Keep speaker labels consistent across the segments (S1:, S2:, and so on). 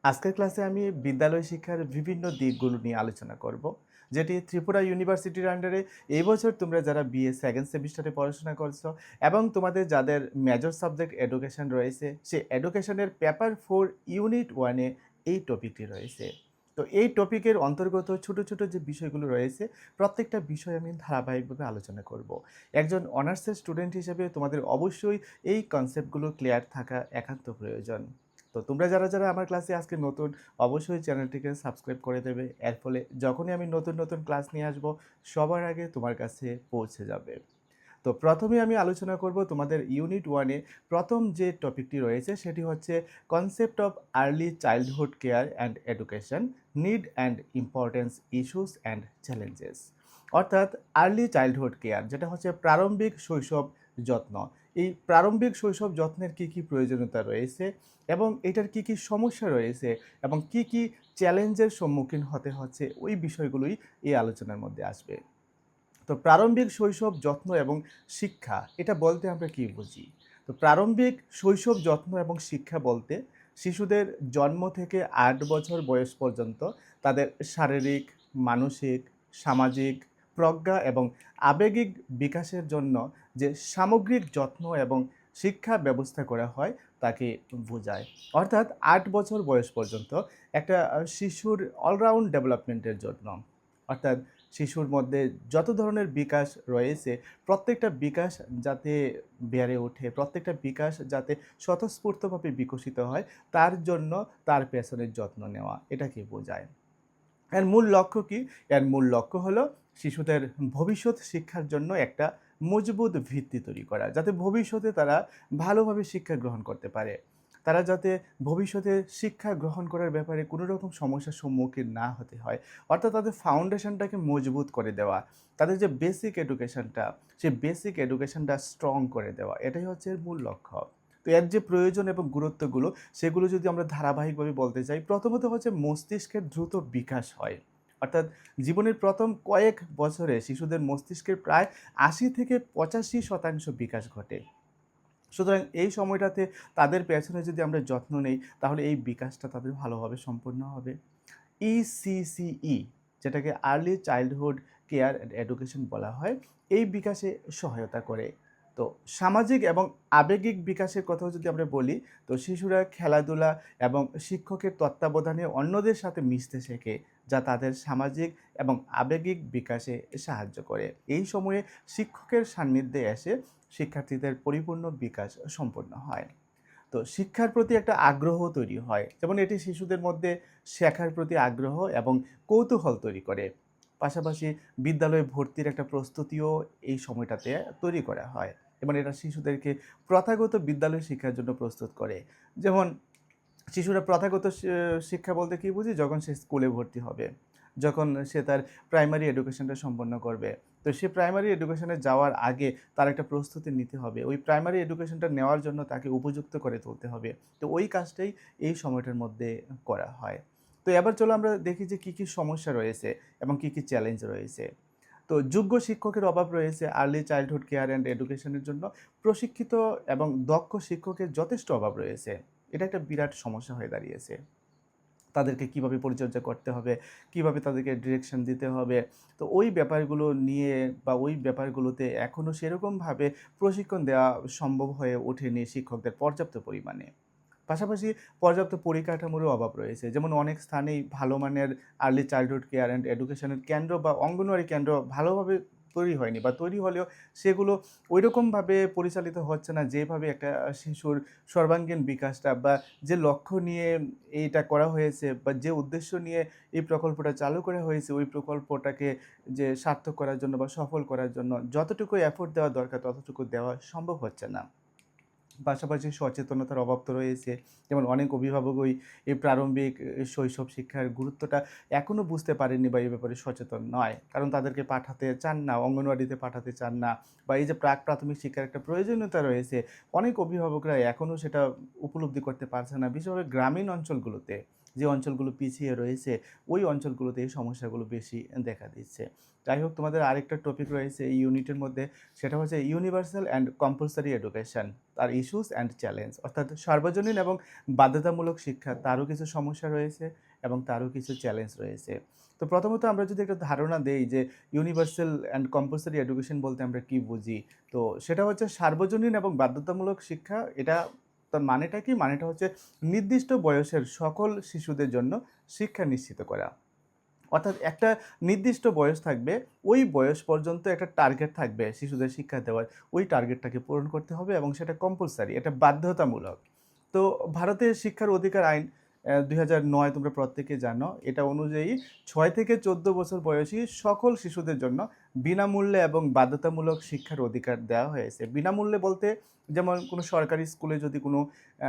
S1: আজকের ক্লাসে আমি বিদ্যালয় শিক্ষার বিভিন্ন দিকগুলো নিয়ে আলোচনা করব। যেটি ত্রিপুরা ইউনিভার্সিটির আন্ডারে এই বছর তোমরা যারা বিএ সেকেন্ড সেমিস্টারে পড়াশোনা করছো এবং তোমাদের যাদের মেজর সাবজেক্ট এডুকেশন রয়েছে, সেই এডুকেশনের পেপার 4 ইউনিট 1 এ এই টপিকটি রয়েছে। তো এই টপিকের অন্তর্গত ছোট, ছোট যে বিষয়গুলো রয়েছে, প্রত্যেকটা বিষয় আমি ধারাবাহিকভাবে আলোচনা করব। একজন অনার্সের স্টুডেন্ট হিসেবে তোমাদের অবশ্যই এই কনসেপ্টগুলো ক্লিয়ার থাকা একান্ত প্রয়োজন। তো তোমরা যারা আমার ক্লাসে আজকে নতুন, অবশ্যই চ্যানেলটিকে সাবস্ক্রাইব করে দেবে। এর ফলে যখনই আমি নতুন, নতুন ক্লাস নিয়ে আসবো, সবার আগে তোমার কাছে পৌঁছে যাবে। তো প্রথমে আমি আলোচনা করব তোমাদের ইউনিট 1 এ প্রথম যে টপিকটি রয়েছে সেটি হচ্ছে concept of early childhood care and education, need and importance, issues and challenges. অর্থাৎ আর্লি চাইল্ডহুড কেয়ার যেটা হচ্ছে প্রারম্ভিক শৈশব যত্ন। এই প্রারম্ভিক শৈশব যত্নের কী, কী প্রয়োজনীয়তা রয়েছে এবং এটার কী, কী সমস্যা রয়েছে এবং কী, কী চ্যালেঞ্জের সম্মুখীন হতে হচ্ছে, ওই বিষয়গুলোই এই আলোচনার মধ্যে আসবে। তো প্রারম্ভিক শৈশব যত্ন এবং শিক্ষা এটা বলতে আমরা কী বুঝি? তো প্রারম্ভিক শৈশব যত্ন এবং শিক্ষা বলতে শিশুদের জন্ম থেকে ৮ বছর বয়স পর্যন্ত তাদের শারীরিক, মানসিক, সামাজিক, প্রজ্ঞা এবং আবেগিক বিকাশের জন্য যে সামগ্রিক যত্ন এবং শিক্ষা ব্যবস্থা করা হয় তাকে বোঝায়। অর্থাৎ ৮ বছর বয়স পর্যন্ত একটা শিশুর অলরাউন্ড ডেভেলপমেন্টের জন্য, অর্থাৎ শিশুর মধ্যে যত ধরনের বিকাশ রয়েছে, প্রত্যেকটা বিকাশ যাতে বেড়ে ওঠে, প্রত্যেকটা বিকাশ যাতে স্বতঃস্ফূর্তভাবে বিকশিত হয়, তার জন্য তার পেছনের যত্ন নেওয়া, এটাকে বোঝায়। এর মূল লক্ষ্য কি? এর মূল লক্ষ্য হলো শিশুদের ভবিষ্যৎ শিক্ষার জন্য একটা মজবুত ভিত্তি তৈরি করা, যাতে ভবিষ্যতে তারা ভালোভাবে শিক্ষা গ্রহণ করতে পারে। তারা যাতে ভবিষ্যতে শিক্ষা গ্রহণ করার ব্যাপারে কোনো রকম সমস্যার সম্মুখীন না হতে হয়। অর্থাৎ তাদের ফাউন্ডেশনটাকে মজবুত করে দেওয়া, তাদের যে বেসিক এডুকেশনটা, সেই বেসিক এডুকেশনটা স্ট্রং করে দেওয়া, এটাই হচ্ছে এর মূল লক্ষ্য। তো এর যে প্রয়োজন এবং গুরুত্বগুলো, সেগুলো যদি আমরা ধারাবাহিকভাবে বলতে চাই, প্রথমত হচ্ছে মস্তিষ্কের দ্রুত বিকাশ হয়। অর্থাৎ জীবনের প্রথম কয়েক বছরে শিশুদের মস্তিষ্কের প্রায় ৮০ থেকে ৮৫% বিকাশ ঘটে। সুতরাং এই সময়টাতে তাদের পেছনে যদি আমরা যত্ন নেই, তাহলে এই বিকাশটা তাদের ভালোভাবে সম্পন্ন হবে। ইসিসিই, যেটাকে early childhood care and education বলা হয়, এই বিকাশে সহায়তা করে। তো সামাজিক এবং আবেগিক বিকাশের কথাও যদি আমরা বলি, তো শিশুরা খেলাধুলা এবং শিক্ষকের তত্ত্বাবধানে অন্যদের সাথে মিশতে শেখে, যা তাদের সামাজিক এবং আবেগিক বিকাশে সাহায্য করে। এই সময়ে শিক্ষকের সান্নিধ্যে এসে শিক্ষার্থীদের পরিপূর্ণ বিকাশ সম্পন্ন হয়। তো শিক্ষার প্রতি একটা আগ্রহ তৈরি হয়। যেমন এটি শিশুদের মধ্যে শেখার প্রতি আগ্রহ এবং কৌতূহল তৈরি করে। পাশাপাশি বিদ্যালয়ে ভর্তির একটা প্রস্তুতিও এই সময়টাতে তৈরি করা হয়। এবং এটা শিশুদেরকে প্রথাগত বিদ্যালয় শিক্ষার জন্য প্রস্তুত করে। যেমন শিশুরা প্রথাগত শিক্ষা বলতে কি বুঝি? যখন সে স্কুলে ভর্তি হবে, যখন সে তার প্রাইমারি এডুকেশনটা সম্পন্ন করবে। তো সে প্রাইমারি এডুকেশনে যাওয়ার আগে তার একটা প্রস্তুতি নিতে হবে। ওই প্রাইমারি এডুকেশনটা নেওয়ার জন্য তাকে উপযুক্ত করে তুলতে হবে। তো ওই কাজটাই এই সময়টার মধ্যে করা হয়। তো এবার চলো আমরা দেখি যে কী, কী সমস্যা রয়েছে এবং কী, কী চ্যালেঞ্জ রয়েছে। তো যোগ্য শিক্ষকের অভাব রয়েছে আর্লি চাইল্ডহুড কেয়ার অ্যান্ড এডুকেশনের জন্য। প্রশিক্ষিত এবং দক্ষ শিক্ষকের যথেষ্ট অভাব রয়েছে। এটা একটা বিরাট সমস্যা হয়ে দাঁড়িয়েছে। তাদেরকে কিভাবে পরিচর্যা করতে হবে, কিভাবে তাদেরকে ডিরেকশন দিতে হবে। তো ওই ব্যাপারগুলো নিয়ে বা ওই ব্যাপারগুলোতে এখনও সেরকমভাবে প্রশিক্ষণ দেওয়া সম্ভব হয়ে ওঠেনি শিক্ষকদের পর্যাপ্ত পরিমাণে। পাশাপাশি পর্যাপ্ত পরিকাঠামোরও অভাব রয়েছে। যেমন অনেক স্থানেই ভালো মানের আর্লি চাইল্ডহুড কেয়ার অ্যান্ড এডুকেশনের কেন্দ্র বা অঙ্গনওয়াড়ি কেন্দ্র ভালোভাবে তৈরি হয়নি, বা তৈরি হলেও সেগুলো ঐরকমভাবে পরিচালিত হচ্ছে না যেভাবে একটা শিশুর সর্বাঙ্গীন বিকাশটা বা যে লক্ষ্য নিয়ে এইটা করা হয়েছে বা যে উদ্দেশ্য নিয়ে এই প্রকল্পটা চালু করা হয়েছে, ওই প্রকল্পটাকে যে সার্থক করার জন্য বা সফল করার জন্য যতটুকু এফোর্ট দেওয়া দরকার ততটুকু দেওয়া সম্ভব হচ্ছে না। পাশাপাশি সচেতনতার অভাব তো রয়েছে। যেমন অনেক অভিভাবকই এই প্রারম্ভিক শৈশব শিক্ষার গুরুত্বটা এখনও বুঝতে পারেননি বা এই ব্যাপারে সচেতন নয়। কারণ তাদেরকে পাঠাতে চান না, অঙ্গনওয়াড়িতে পাঠাতে চান না, বা এই যে প্রাথমিক শিক্ষার একটা প্রয়োজনীয়তা রয়েছে, অনেক অভিভাবকরা এখনও সেটা উপলব্ধি করতে পারছে না, বিশেষভাবে গ্রামীণ অঞ্চলগুলোতে। যে অঞ্চলগুলো পিছিয়ে রয়েছে ওই অঞ্চলগুলোতে এই সমস্যাগুলো বেশি দেখা দিচ্ছে। যাই হোক, তোমাদের আরেকটা টপিক রয়েছে এই ইউনিটের মধ্যে, সেটা হচ্ছে ইউনিভার্সাল অ্যান্ড কম্পালসরি এডুকেশন, তার ইস্যুস অ্যান্ড চ্যালেঞ্জ, অর্থাৎ সার্বজনীন এবং বাধ্যতামূলক শিক্ষা, তারও কিছু সমস্যা রয়েছে এবং তারও কিছু চ্যালেঞ্জ রয়েছে। তো প্রথমত আমরা যদি একটা ধারণা দেই যে ইউনিভার্সাল অ্যান্ড কম্পালসরি এডুকেশন বলতে আমরা কি বুঝি, তো সেটা হচ্ছে সার্বজনীন এবং বাধ্যতামূলক শিক্ষা। এটা তার মানেটা কি? মানেটা হচ্ছে নির্দিষ্ট বয়সের সকল শিশুদের জন্য শিক্ষা নিশ্চিত করা। অর্থাৎ একটা নির্দিষ্ট বয়স থাকবে, ওই বয়স পর্যন্ত একটা টার্গেট থাকবে শিশুদের শিক্ষা দেওয়ার। ওই টার্গেটটাকে পূরণ করতে হবে এবং সেটা কম্পালসারি, এটা বাধ্যতামূলক। তো ভারতের শিক্ষার অধিকার আইন ২০০৯ তোমরা প্রত্যেকে জানো। এটা অনুযায়ী ৬ থেকে ১৪ বছর বয়সী সকল শিশুদের জন্য বিনামূল্যে এবং বাধ্যতামূলক শিক্ষার অধিকার দেওয়া হয়েছে। বিনামূল্যে বলতে যেমন কোনো সরকারি স্কুলে যদি কোনো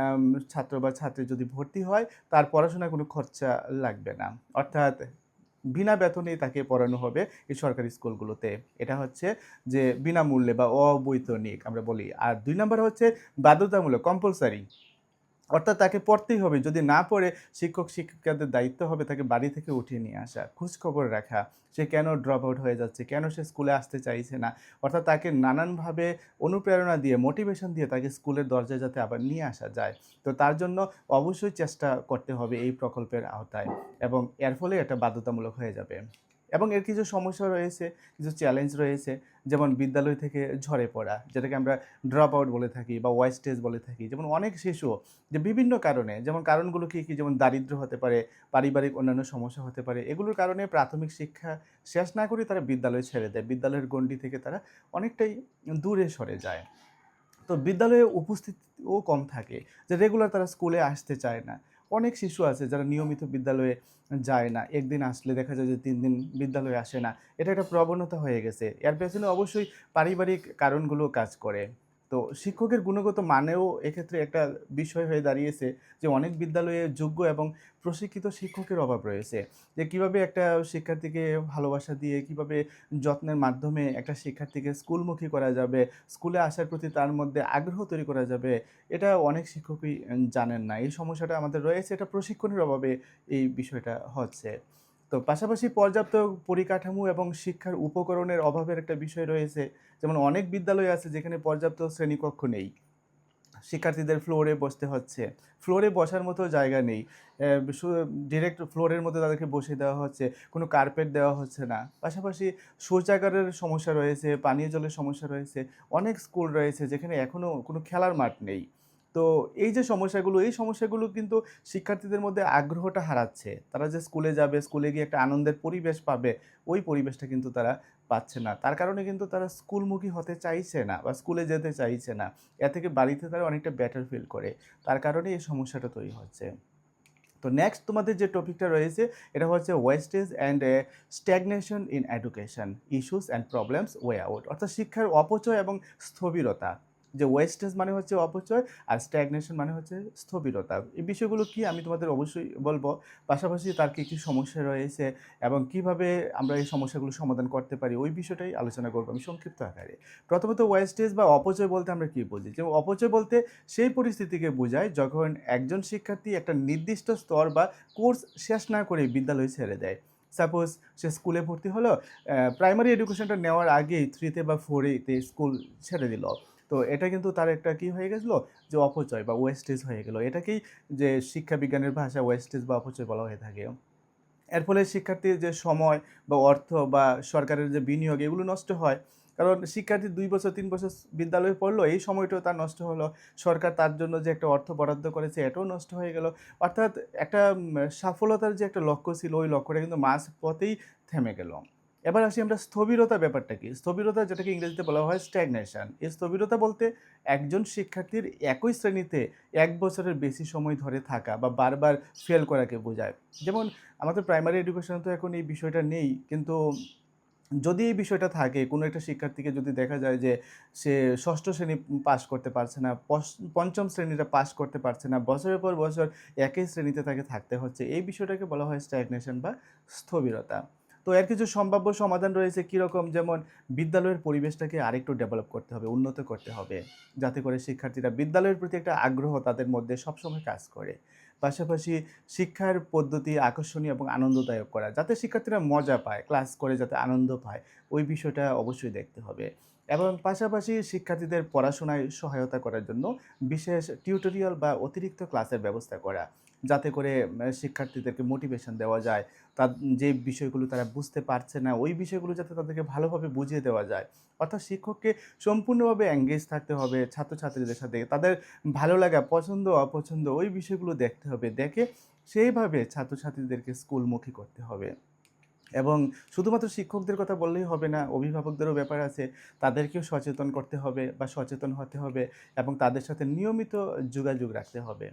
S1: আম ছাত্র বা ছাত্রী যদি ভর্তি হয়, তার পড়াশোনায় কোনো খরচা লাগবে না। অর্থাৎ বিনা বেতনেই তাকে পড়ানো হবে এই সরকারি স্কুলগুলোতে। এটা হচ্ছে যে বিনামূল্যে বা অবৈতনিক আমরা বলি। আর ২ নাম্বার হচ্ছে বাধ্যতামূলক, কম্পালসারি। অর্থাৎ তাকে পড়তেই হবে। যদি না পড়ে শিক্ষক-শিক্ষিকাদের দায়িত্ব হবে তাকে বাড়ি থেকে উঠিয়ে নিয়ে আসা, খোঁজখবর রাখা। সে কেন ড্রপ আউট হয়ে যাচ্ছে, কেন সে স্কুলে আসতে চাইছে না। অর্থাৎ তাকে নানানভাবে অনুপ্রেরণা দিয়ে, মোটিভেশন দিয়ে তাকে স্কুলের দরজায় যাতে আবার নিয়ে আসা যায়। তো তার জন্য অবশ্যই চেষ্টা করতে হবে এই প্রকল্পের আওতায়, এবং এর ফলে এটা বাধ্যতামূলক হয়ে যাবে। এবং এর কিছু সমস্যা রয়েছে, কিছু চ্যালেঞ্জ রয়েছে। যেমন বিদ্যালয় থেকে ঝরে পড়া, যেটাকে আমরা ড্রপ আউট বলে থাকি বা ওয়েস্টেজ বলে থাকি। যেমন অনেক শিশু যে বিভিন্ন কারণে, যেমন কারণগুলো কী, কী? যেমন দারিদ্র্য হতে পারে, পারিবারিক অন্যান্য সমস্যা হতে পারে। এগুলোর কারণে প্রাথমিক শিক্ষা শেষ না করে তারা বিদ্যালয় ছেড়ে দেয়। বিদ্যালয়ের গণ্ডি থেকে তারা অনেকটাই দূরে সরে যায়। তো বিদ্যালয়ে উপস্থিতিও কম থাকে, যে রেগুলার তারা স্কুলে আসতে চায় না। অনেক শিশু আছে যারা নিয়মিত বিদ্যালয়ে যায় না। একদিন আসলে দেখা যায় যে ৩ দিন বিদ্যালয়ে আসে না। এটা একটা প্রবণতা হয়ে গেছে। এর পেছনে অবশ্যই পারিবারিক কারণগুলো কাজ করে। তো শিক্ষকের গুণগত মানেও এক্ষেত্রে একটা বিষয় হয়ে দাঁড়িয়েছে যে অনেক বিদ্যালয়ে যোগ্য এবং প্রশিক্ষিত শিক্ষকের অভাব রয়েছে। যে কিভাবে একটা শিক্ষার্থীকে ভালোবাসা দিয়ে, কিভাবে যত্নের মাধ্যমে একটা শিক্ষার্থীকে স্কুলমুখী করা যাবে, স্কুলে আসার প্রতি তার মধ্যে আগ্রহ তৈরি করা যাবে, এটা অনেক শিক্ষকই জানেন না। এই সমস্যাটা আমাদের রয়েছে, এটা প্রশিক্ষণের অভাবে এই বিষয়টা হচ্ছে। তো পাশাপাশি পর্যাপ্ত পরিকাঠামো এবং শিক্ষার উপকরণের অভাবের একটা বিষয় রয়েছে। যেমন অনেক বিদ্যালয় আছে যেখানে পর্যাপ্ত শ্রেণীকক্ষ নেই। শিক্ষার্থীদের ফ্লোরে বসতে হচ্ছে। ফ্লোরে বসার মতো জায়গা নেই। ডিরেক্ট ফ্লোরের মধ্যে তাদেরকে বসিয়ে দেওয়া হচ্ছে। কোনো কার্পেট দেওয়া হচ্ছে না। পাশাপাশি শৌচাগারের সমস্যা রয়েছে, পানীয় জলের সমস্যা রয়েছে। অনেক স্কুল রয়েছে যেখানে এখনো কোনো খেলার মাঠ নেই। তো এই যে সমস্যাগুলো, এই সমস্যাগুলো কিন্তু শিক্ষার্থীদের মধ্যে আগ্রহটা হারাচ্ছে। তারা যে স্কুলে যাবে, স্কুলে গিয়ে একটা আনন্দের পরিবেশ পাবে, ওই পরিবেশটা কিন্তু তারা পাচ্ছে না। তার কারণে কিন্তু তারা স্কুলমুখী হতে চাইছে না বা স্কুলে যেতে চাইছে না। এর থেকে বাড়িতে তারা অনেকটা বেটার ফিল করে। তার কারণেই এই সমস্যাটা তৈরি হচ্ছে। তো নেক্সট তোমাদের যে টপিকটা রয়েছে, এটা হচ্ছে wastage and stagnation in education, issues and problems way out. অর্থাৎ শিক্ষার অপচয় এবং স্থবিরতা। যে ওয়েস্টেজ মানে হচ্ছে অপচয়, আর স্ট্যাগনেশন মানে হচ্ছে স্থবিরতা। এই বিষয়গুলো কি আমি তোমাদের অবশ্যই বলবো। পাশাপাশি তার কী, কী সমস্যা রয়েছে এবং কিভাবে আমরা এই সমস্যাগুলো সমাধান করতে পারি, ওই বিষয়টাই আলোচনা করব আমি সংক্ষিপ্ত আকারে। প্রথমত ওয়েস্টেজ বা অপচয় বলতে আমরা কী বুঝি? যে অপচয় বলতে সেই পরিস্থিতিকে বোঝায় যখন একজন শিক্ষার্থী একটা নির্দিষ্ট স্তর বা কোর্স শেষ না করে বিদ্যালয় ছেড়ে দেয়। সাপোজ সে স্কুলে ভর্তি হলো, প্রাইমারি এডুকেশনটা নেওয়ার আগেই ৩ তে বা 4 তে স্কুল ছেড়ে দিল। তো এটা কিন্তু তার একটা কি হয়ে গেছিল, যে অপচয় বা ওয়েস্টেজ হয়ে গেল। এটাকেই যে শিক্ষা বিজ্ঞানের ভাষায় ওয়েস্টেজ বা অপচয় বলা হয়ে থাকে। এর ফলে শিক্ষার্থীর যে সময় বা অর্থ বা সরকারের যে বিনিয়োগ, এগুলো নষ্ট হয়। কারণ শিক্ষার্থী ২ বছর ৩ বছর বিদ্যালয়ে পড়লো, এই সময়টাও তার নষ্ট হলো। সরকার তার জন্য যে একটা অর্থ বরাদ্দ করেছে, এটাও নষ্ট হয়ে গেল। অর্থাৎ একটা সফলতার যে একটা লক্ষ্য ছিল, ওই লক্ষ্যটা কিন্তু মাঝপথেই থেমে গেল। এবার আসি আমরা স্থবিরতা, ব্যাপারটা কি? স্থবিরতা, যেটাকে ইংরেজিতে বলা হয় স্ট্যাগনেশন। এই স্থবিরতা বলতে একজন শিক্ষার্থীর একই শ্রেণীতে ১ বছরের বেশি সময় ধরে থাকা বা বারবার ফেল করাকে বোঝায়। যেমন আমাদের প্রাইমারি এডুকেশনে তো এখন এই বিষয়টা নেই। কিন্তু যদি এই বিষয়টা থাকে, কোনো একটা শিক্ষার্থীকে যদি দেখা যায় যে সে ৬ষ্ঠ শ্রেণী পাস করতে পারছে না, ৫ম শ্রেণীটা পাস করতে পারছে না, বছরের পর বছর একই শ্রেণীতে তাকে থাকতে হচ্ছে। এই বিষয়টাকে বলা হয় স্ট্যাগনেশন বা স্থবিরতা। তো এর কিছু সম্ভাব্য সমাধান রয়েছে কীরকম? যেমন বিদ্যালয়ের পরিবেশটাকে আরেকটু ডেভেলপ করতে হবে, উন্নত করতে হবে। যাতে করে শিক্ষার্থীরা বিদ্যালয়ের প্রতি একটা আগ্রহ তাদের মধ্যে সবসময় কাজ করে। পাশাপাশি শিক্ষার পদ্ধতি আকর্ষণীয় এবং আনন্দদায়ক করা। যাতে শিক্ষার্থীরা মজা পায়, ক্লাস করে যাতে আনন্দ পায়, ওই বিষয়টা অবশ্যই দেখতে হবে। এবং পাশাপাশি শিক্ষার্থীদের পড়াশোনায় সহায়তা করার জন্য বিশেষ টিউটোরিয়াল বা অতিরিক্ত ক্লাসের ব্যবস্থা করা। যাতে করে শিক্ষার্থীদেরকে মোটিভেশন দেওয়া যায়। তার যে বিষয়গুলো তারা বুঝতে পারছে না, ওই বিষয়গুলো যাতে তাদেরকে ভালোভাবে বুঝিয়ে দেওয়া যায়। অর্থাৎ শিক্ষককে সম্পূর্ণভাবে এনগেজ থাকতে হবে ছাত্রছাত্রীদের সাথে। তাদের ভালো লাগা, পছন্দ, অপছন্দ ওই বিষয়গুলো দেখতে হবে। দেখে সেইভাবে ছাত্রছাত্রীদেরকে স্কুলমুখী করতে হবে। এবং শুধুমাত্র শিক্ষকদের কথা বললেই হবে না, অভিভাবকদেরও ব্যাপার আছে। তাদেরকেও সচেতন করতে হবে বা সচেতন হতে হবে এবং তাদের সাথে নিয়মিত যোগাযোগ রাখতে হবে।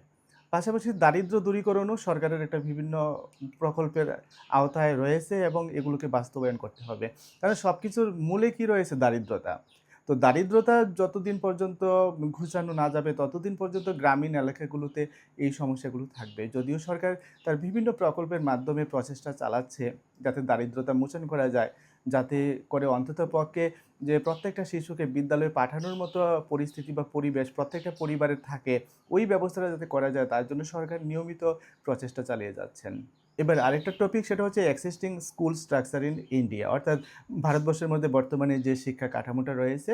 S1: পাশাপাশি দারিদ্র্য দূরীকরণও সরকারের একটা বিভিন্ন প্রকল্পের আওতায় রয়েছে এবং এগুলোকে বাস্তবায়ন করতে হবে। কারণ সবকিছুর মূলে কি রয়েছে? দারিদ্রতা। তো দারিদ্রতা যতদিন পর্যন্ত ঘুচানো না যাবে ততদিন পর্যন্ত গ্রামীণ এলাকাগুলোতে এই সমস্যাগুলো থাকবে। যদিও সরকার তার বিভিন্ন প্রকল্পের মাধ্যমে প্রচেষ্টা চালাচ্ছে যাতে দারিদ্রতা মোচন করা যায়। যাতে করে অন্ততপক্ষে যে প্রত্যেকটা শিশুকে বিদ্যালয়ে পাঠানোর মতো পরিস্থিতি বা পরিবেশ প্রত্যেকটা পরিবারের থাকে, ওই ব্যবস্থাটা যাতে করা যায় তার জন্য সরকার নিয়মিত প্রচেষ্টা চালিয়ে যাচ্ছেন। এবার আরেকটা টপিক সেটা হচ্ছে existing school structure in India, অর্থাৎ ভারতবর্ষের মধ্যে বর্তমানে যে শিক্ষা কাঠামোটা রয়েছে।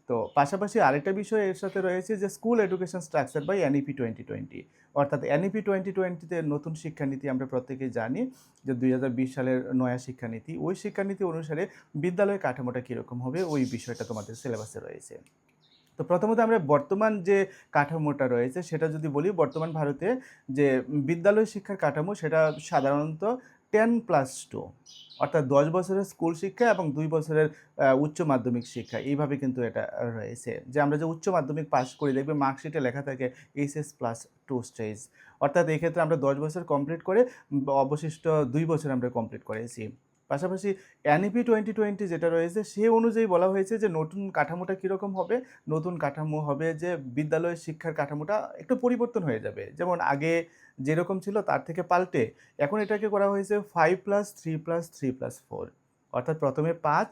S1: তো পাশাপাশি আরেকটা বিষয় এর সাথে রয়েছে যে school education structure by NEP 2020, অর্থাৎ এনইপি 2020-তে নতুন শিক্ষানীতি আমরা প্রত্যেকেই জানি যে 2020 সালের নয়া শিক্ষানীতি। ওই শিক্ষানীতি অনুসারে বিদ্যালয়ের কাঠামোটা কীরকম হবে ওই বিষয়টা তোমাদের সিলেবাসে রয়েছে। তো প্রথমত আমরা বর্তমান যে কাঠামোটা রয়েছে সেটা যদি বলি, বর্তমান ভারতে যে বিদ্যালয় শিক্ষার কাঠামো সেটা সাধারণত 10+2, অর্থাৎ 10 বছরের স্কুল শিক্ষা এবং 2 বছরের উচ্চ মাধ্যমিক শিক্ষা, এইভাবে কিন্তু এটা রয়েছে। যে আমরা যে উচ্চ মাধ্যমিক পাস করি দেখবে মার্কশিটে লেখা থাকে এইচএস+2 স্টেজ, অর্থাৎ এই ক্ষেত্রে আমরা 10 বছর কমপ্লিট করে অবশিষ্ট 2 বছর আমরা কমপ্লিট করেছি। পাশাপাশি এনইপি 2020 যেটা রয়েছে সে অনুযায়ী বলা হয়েছে যে নতুন কাঠামোটা কীরকম হবে? নতুন কাঠামো হবে যে বিদ্যালয়ের শিক্ষার কাঠামোটা একটু পরিবর্তন হয়ে যাবে। যেমন আগে যেরকম ছিল তার থেকে পাল্টে এখন এটাকে করা হয়েছে 5+3+3+4, অর্থাৎ প্রথমে 5,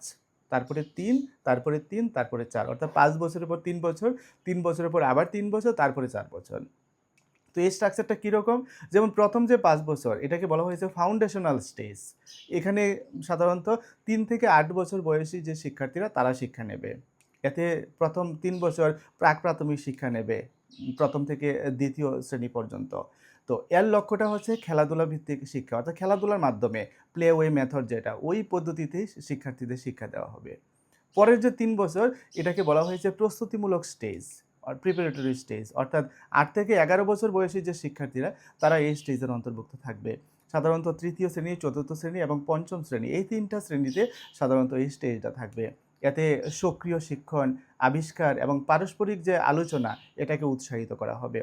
S1: তারপরে 3, তারপরে 3, তারপরে 4, অর্থাৎ 5 বছরের পর 3 বছর, 3 বছরের পর আবার 3 বছর, তারপরে 4 বছর। তো এই স্ট্রাকচারটা কীরকম? যেমন প্রথম যে 5 বছর এটাকে বলা হয়েছে ফাউন্ডেশনাল স্টেজ। এখানে সাধারণত 3 থেকে 8 বছর বয়সী যে শিক্ষার্থীরা তারা শিক্ষা নেবে। এতে প্রথম 3 বছর প্রাক-প্রাথমিক শিক্ষা নেবে, প্রথম থেকে দ্বিতীয় শ্রেণী পর্যন্ত। তো এর লক্ষ্যটা হচ্ছে খেলাধুলা ভিত্তিক শিক্ষা, অর্থাৎ খেলাধুলার মাধ্যমে প্লে ওয়ে মেথড যেটা, ওই পদ্ধতিতেই শিক্ষার্থীদের শিক্ষা দেওয়া হবে। পরের যে 3 বছর এটাকে বলা হয়েছে প্রস্তুতিমূলক স্টেজ আর প্রিপারেটরি স্টেজ, অর্থাৎ 8 থেকে 11 বছর বয়সী যে শিক্ষার্থীরা তারা এই স্টেজের অন্তর্ভুক্ত থাকবে। সাধারণত তৃতীয় শ্রেণী, চতুর্থ শ্রেণী এবং পঞ্চম শ্রেণী এই 3টা শ্রেণীতে সাধারণত এই স্টেজটা থাকবে। এতে সক্রিয় শিক্ষণ, আবিষ্কার এবং পারস্পরিক যে আলোচনা এটাকে উৎসাহিত করা হবে।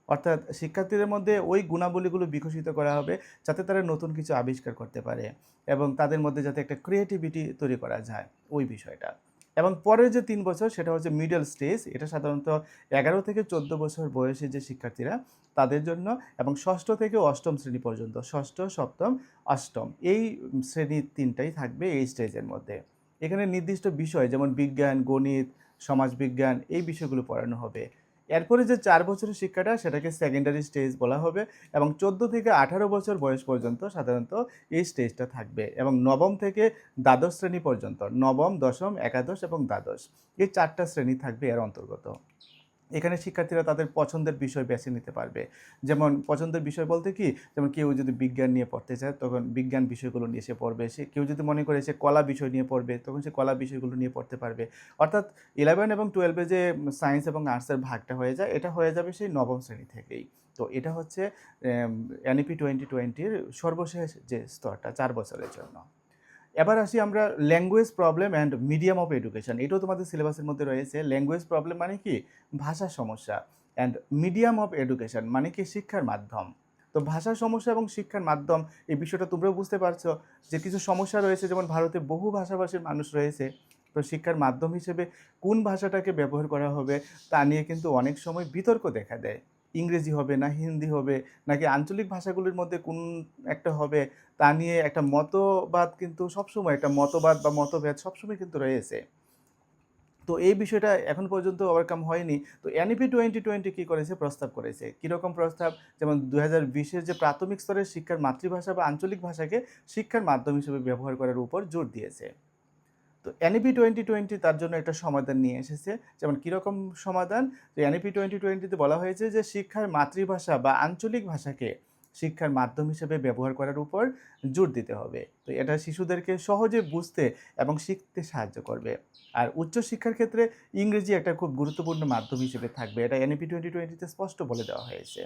S1: অর্থাৎ শিক্ষার্থীদের মধ্যে ওই গুণাবলীগুলো বিকশিত করা হবে যাতে তারা নতুন কিছু আবিষ্কার করতে পারে এবং তাদের মধ্যে যাতে একটা ক্রিয়েটিভিটি তৈরি করা যায় ওই বিষয়টা। এবং পরের যে 3 বছর সেটা হচ্ছে মিডল স্টেজ, এটা সাধারণত 11 থেকে 14 বছর বয়সী যে শিক্ষার্থীরা তাদের জন্য, এবং ষষ্ঠ থেকে অষ্টম শ্রেণী পর্যন্ত, ষষ্ঠ, সপ্তম, অষ্টম এই শ্রেণী 3টাই থাকবে এই স্টেজের মধ্যে। এখানে নির্দিষ্ট বিষয় যেমন বিজ্ঞান, গণিত, সমাজবিজ্ঞান এই বিষয়গুলো পড়ানো হবে। এরপরে যে 4 বছরের শিক্ষাটা সেটাকে সেকেন্ডারি স্টেজ বলা হবে এবং 14 থেকে 18 বছর বয়স পর্যন্ত সাধারণত এই স্টেজটা থাকবে এবং নবম থেকে দ্বাদশ শ্রেণী পর্যন্ত, নবম, দশম, একাদশ এবং দ্বাদশ এই 4টা শ্রেণী থাকবে এর অন্তর্গত। এখানে শিক্ষার্থীরা তাদের পছন্দের বিষয় বেছে নিতে পারবে। যেমন পছন্দের বিষয় বলতে কি? যেমন কেউ যদি বিজ্ঞান নিয়ে পড়তে চায় তখন বিজ্ঞান বিষয়গুলো নিয়ে সে পড়বে। কেউ যদি মনে করে সে কলা বিষয় নিয়ে পড়বে তখন সে কলা বিষয়গুলো নিয়ে পড়তে পারবে। অর্থাৎ 11 এবং 12 এ যে সায়েন্স এবং আর্টসের ভাগটা হয়ে যায় এটা হয়ে যাবে সেই নবম শ্রেণী থেকেই। তো এটা হচ্ছে এনইপি 2020-র সর্বশেষ যে স্তরটা 4 বছরের জন্য। এবার আসি আমরা language problem and medium of education. এটাও তোমাদের সিলেবাসের মধ্যে রয়েছে। ল্যাঙ্গুয়েজ প্রবলেম মানে কি? ভাষার সমস্যা। অ্যান্ড মিডিয়াম অফ এডুকেশন মানে কি? শিক্ষার মাধ্যম। তো ভাষার সমস্যা এবং শিক্ষার মাধ্যম এই বিষয়টা তোমরাও বুঝতে পারছো যে কিছু সমস্যা রয়েছে, যেমন ভারতে বহু ভাষাভাষীর মানুষ রয়েছে। তো শিক্ষার মাধ্যম হিসেবে কোন ভাষাটাকে ব্যবহার করা হবে তা নিয়ে কিন্তু অনেক সময় বিতর্ক দেখা দেয়। ইংরেজি হবে না হিন্দি হবে নাকি আঞ্চলিক ভাষাগুলির মধ্যে কোন একটা হবে তা নিয়ে একটা মতবাদ কিন্তু সবসময়, একটা মতবাদ বা মতভেদ সবসময় কিন্তু রয়েছে। তো এই বিষয়টা এখন পর্যন্ত ওভারকাম হয়নি। তো এনইপি 2020 কি করেছে? প্রস্তাব করেছে। কিরকম প্রস্তাব? যেমন ২০২০ এর যে প্রাথমিক স্তরের শিক্ষার মাতৃভাষা বা আঞ্চলিক ভাষাকে শিক্ষার মাধ্যম হিসেবে ব্যবহার করার উপর জোর দিয়েছে। তো এনইপি 2020 তার জন্য একটা সমাধান নিয়ে এসেছে। যেমন কিরকম সমাধান? যে এনইপি 2020 তে বলা হয়েছে যে শিক্ষার মাতৃভাষা বা আঞ্চলিক ভাষাকে শিক্ষার মাধ্যম হিসেবে ব্যবহার করার উপর জোর দিতে হবে। তো এটা শিশুদেরকে সহজে বুঝতে এবং শিখতে সাহায্য করবে। আর উচ্চশিক্ষার ক্ষেত্রে ইংরেজি একটা খুব গুরুত্বপূর্ণ মাধ্যম হিসেবে থাকবে। এটা এনইপি 2020 তে স্পষ্ট বলে দেওয়া হয়েছে।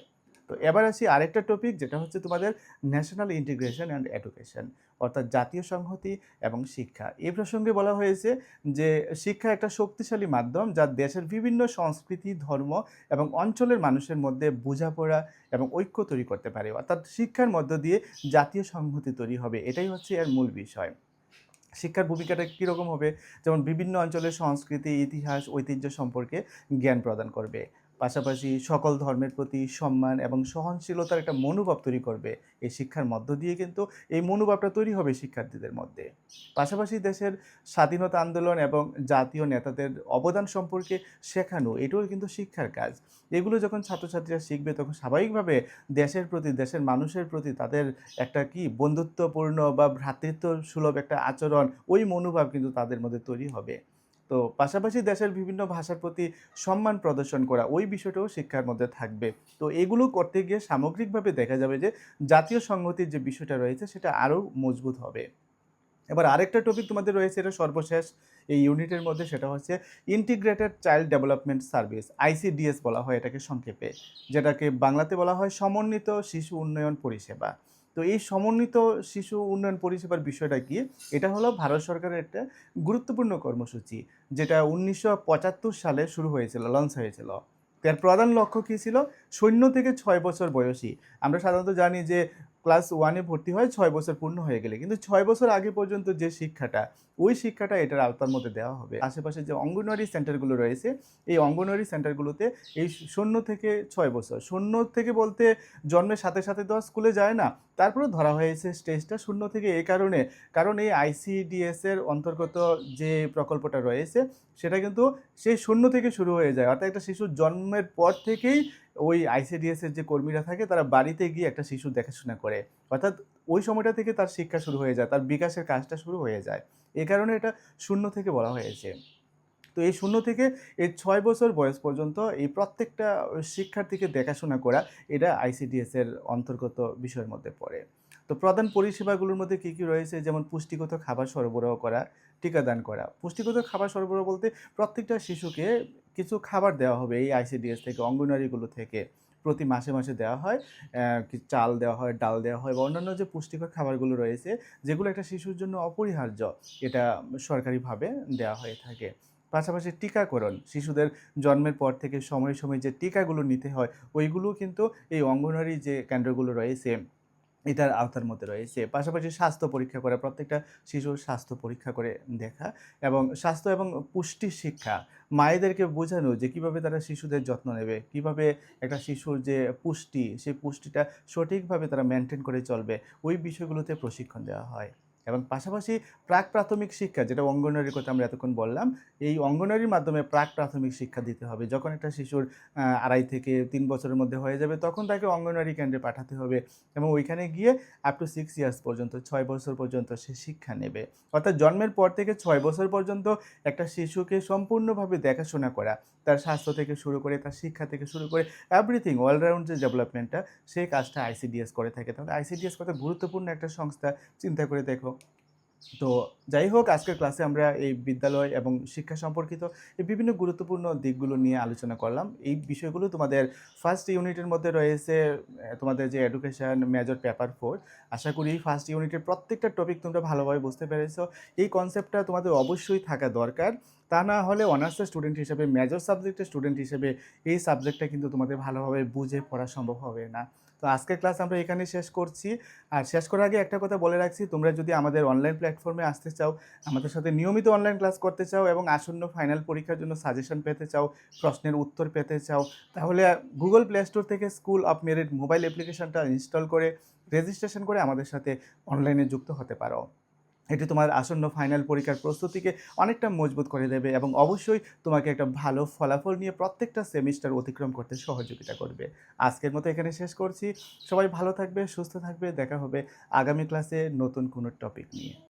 S1: তো এবার আসি আরেকটা টপিক, যেটা হচ্ছে তোমাদের ন্যাশনাল ইন্টিগ্রেশন অ্যান্ড এডুকেশন, অর্থাৎ জাতীয় সংহতি এবং শিক্ষা। এই প্রসঙ্গে বলা হয়েছে যে শিক্ষা একটা শক্তিশালী মাধ্যম যা দেশের বিভিন্ন সংস্কৃতি, ধর্ম এবং অঞ্চলের মানুষের মধ্যে বোঝাপড়া এবং ঐক্য তৈরি করতে পারে। অর্থাৎ শিক্ষার মধ্য দিয়ে জাতীয় সংহতি তৈরি হবে। এটাই হচ্ছে এর মূল বিষয়। শিক্ষার ভূমিকাটা কীরকম হবে? যেমন বিভিন্ন অঞ্চলের সংস্কৃতি, ইতিহাস, ঐতিহ্য সম্পর্কে জ্ঞান প্রদান করবে। পাশাপাশি সকল ধর্মের প্রতি সম্মান এবং সহনশীলতার একটা মনোভাব তৈরি করবে। এই শিক্ষার মধ্য দিয়ে কিন্তু এই মনোভাবটা তৈরি হবে শিক্ষার্থীদের মধ্যে। পাশাপাশি দেশের স্বাধীনতা আন্দোলন এবং জাতীয় নেতাদের অবদান সম্পর্কে শেখানো, এটাও কিন্তু শিক্ষার কাজ। এগুলো যখন ছাত্রছাত্রীরা শিখবে তখন স্বাভাবিকভাবে দেশের প্রতি, দেশের মানুষের প্রতি তাদের একটা কি বন্ধুত্বপূর্ণ বা ভ্রাতৃত্ব সুলভ একটা আচরণ, ওই মনোভাব কিন্তু তাদের মধ্যে তৈরি হবে। তো পাশাপাশি দেশের বিভিন্ন ভাষার প্রতি সম্মান প্রদর্শন করা, ওই বিষয়টাও শিক্ষার মধ্যে থাকবে। তো এগুলো করতে গিয়ে সামগ্রিকভাবে দেখা যাবে যে জাতীয় সংহতির যে বিষয়টা রয়েছে সেটা আরও মজবুত হবে। এবার আরেকটা টপিক তোমাদের রয়েছে, এটা সর্বশেষ এই ইউনিটের মধ্যে, সেটা হচ্ছে integrated child development service, ICDS বলা হয় এটাকে সংক্ষেপে, যেটাকে বাংলাতে বলা হয় সমন্বিত শিশু উন্নয়ন পরিষেবা। তো এই সমন্বিত শিশু উন্নয়ন পরিষেবার বিষয়টা কি? এটা হলো ভারত সরকারের একটা গুরুত্বপূর্ণ কর্মসূচি, যেটা ১৯৭৫ সালে শুরু হয়েছিল, লঞ্চ হয়েছিল। এর প্রধান লক্ষ্য কী ছিল? শূন্য থেকে ৬ বছর বয়সী, আমরা সাধারণত জানি যে ক্লাস 1 এ ভর্তি হয় ৬ বছর পূর্ণ হয়ে গেলে। কিন্তু ৬ বছর আগে পর্যন্ত যে শিক্ষাটা, ওই শিক্ষাটা এটার আওতার মধ্যে দেওয়া হবে। আশেপাশে যে অঙ্গনওয়াড়ি সেন্টারগুলো রয়েছে, এই অঙ্গনওয়াড়ি সেন্টারগুলোতে এই ০ থেকে ৬ বছর, ০ থেকে বলতে জন্মের সাথে, সাথে তো আর স্কুলে যায় না। তারপরেও ধরা হয়েছে স্টেজটা ০ থেকে, এই কারণে, কারণ এই আইসিডিএস এর অন্তর্গত যে প্রকল্পটা রয়েছে, সেটা কিন্তু সেই ০ থেকে শুরু হয়ে যায়। অর্থাৎ একটা শিশুর জন্মের পর থেকেই ওই আইসিডিএস এর যে কর্মীরা থাকে তারা বাড়িতে গিয়ে একটা শিশুর দেখাশোনা করে। অর্থাৎ ওই সময়টা থেকে তার শিক্ষা শুরু হয়ে যায়, তার বিকাশের কাজটা শুরু হয়ে যায়। এ কারণে এটা ০ থেকে বলা হয়েছে। তো এই ০ থেকে এই ৬ বছর বয়স পর্যন্ত এই প্রত্যেকটা শিক্ষার্থীকে দেখাশোনা করা, এটা আইসিডিএস এর অন্তর্গত বিষয়ের মধ্যে পড়ে। তো প্রধান পরিষেবাগুলোর মধ্যে কী, কী রয়েছে? যেমন পুষ্টিগত খাবার সরবরাহ করা, টিকাদান করা। পুষ্টিগত খাবার সরবরাহ বলতে প্রত্যেকটা শিশুকে কিছু খাবার দেওয়া হবে এই আইসিডিএস থেকে, অঙ্গনওয়াড়িগুলো থেকে। প্রতি মাসে, মাসে দেওয়া হয়। চাল দেওয়া হয়, ডাল দেওয়া হয় বা অন্যান্য যে পুষ্টিকর খাবারগুলো রয়েছে, যেগুলো একটা শিশুর জন্য অপরিহার্য, এটা সরকারিভাবে দেওয়া হয়ে থাকে। পাশাপাশি টিকাকরণ, শিশুদের জন্মের পর থেকে সময়ে, সময়ে যে টিকাগুলো নিতে হয়, ওইগুলোও কিন্তু এই অঙ্গনওয়াড়ি যে কেন্দ্রগুলো রয়েছে, এটার আওতার মধ্যে রয়েছে। পাশাপাশি স্বাস্থ্য পরীক্ষা করা, প্রত্যেকটা শিশুর স্বাস্থ্য পরীক্ষা করে দেখা এবং স্বাস্থ্য এবং পুষ্টি শিক্ষা, মায়েদেরকে বোঝানো যে কীভাবে তারা শিশুদের যত্ন নেবে, কীভাবে একটা শিশুর যে পুষ্টি, সেই পুষ্টিটা সঠিকভাবে তারা মেইনটেইন করে চলবে, ওই বিষয়গুলোতে প্রশিক্ষণ দেওয়া হয়। এবং পাশাপাশি প্রাক-প্রাথমিক শিক্ষা, যেটা অঙ্গনওয়াড়ির কথা আমরা এতক্ষণ বললাম, এই অঙ্গনওয়াড়ির মাধ্যমে প্রাক-প্রাথমিক শিক্ষা দিতে হবে। যখন একটা শিশুর ২.৫ থেকে ৩ বছরের মধ্যে হয়ে যাবে, তখন তাকে অঙ্গনওয়াড়ি কেন্দ্রে পাঠাতে হবে এবং ওইখানে গিয়ে আপ টু 6 ইয়ার্স পর্যন্ত, ৬ বছর পর্যন্ত সে শিক্ষা নেবে। অর্থাৎ জন্মের পর থেকে ৬ বছর পর্যন্ত একটা শিশুকে সম্পূর্ণভাবে দেখাশোনা করা, তার স্বাস্থ্য থেকে শুরু করে, তার শিক্ষা থেকে শুরু করে এভরিথিং, অলরাউন্ড যে ডেভেলপমেন্টটা, সেই কাজটা আইসিডিএস করে থাকে। তাহলে আইসিডিএস কত গুরুত্বপূর্ণ একটা সংস্থা, চিন্তা করে দেখো। তো যাই হোক, আজকের ক্লাসে আমরা এই বিদ্যালয় এবং শিক্ষা সম্পর্কিত এই বিভিন্ন গুরুত্বপূর্ণ দিকগুলো নিয়ে আলোচনা করলাম। এই বিষয়গুলো তোমাদের ফার্স্ট ইউনিটের মধ্যে রয়েছে, তোমাদের যে এডুকেশন মেজর পেপার 4। আশা করি ফার্স্ট ইউনিটের প্রত্যেকটা টপিক তোমরা ভালোভাবে বুঝতে পেরেছো। এই কনসেপ্টটা তোমাদের অবশ্যই থাকা দরকার। তা না হলে অনার্সের স্টুডেন্ট হিসেবে, মেজর সাবজেক্টের স্টুডেন্ট হিসেবে এই সাবজেক্টটা কিন্তু তোমাদের ভালোভাবে বুঝে পড়া সম্ভব হবে না। তো আজকের ক্লাস আমরা এখানেই শেষ করছি। আর শেষ করার আগে একটা কথা বলে রাখছি, তোমরা যদি আমাদের অনলাইন প্ল্যাটফর্মে আসতে চাও, আমাদের সাথে নিয়মিত অনলাইন ক্লাস করতে চাও এবং আসন্ন ফাইনাল পরীক্ষার জন্য সাজেশন পেতে চাও, প্রশ্নের উত্তর পেতে চাও, তাহলে গুগল প্লে স্টোর থেকে স্কুল অফ মেরিট মোবাইল অ্যাপ্লিকেশনটা ইনস্টল করে রেজিস্ট্রেশন করে আমাদের সাথে অনলাইনে যুক্ত হতে পারো। এটি তোমার আসন্ন ফাইনাল পরীক্ষার প্রস্তুতিকে অনেকটা মজবুত করে দেবে এবং অবশ্যই তোমাকে একটা ভালো ফলাফল নিয়ে প্রত্যেকটা সেমিস্টার অতিক্রম করতে সহযোগিতা করবে। আজকের মতো এখানে শেষ করছি। সবাই ভালো থাকবে, সুস্থ থাকবে। দেখা হবে আগামী ক্লাসে নতুন কোনো টপিক নিয়ে।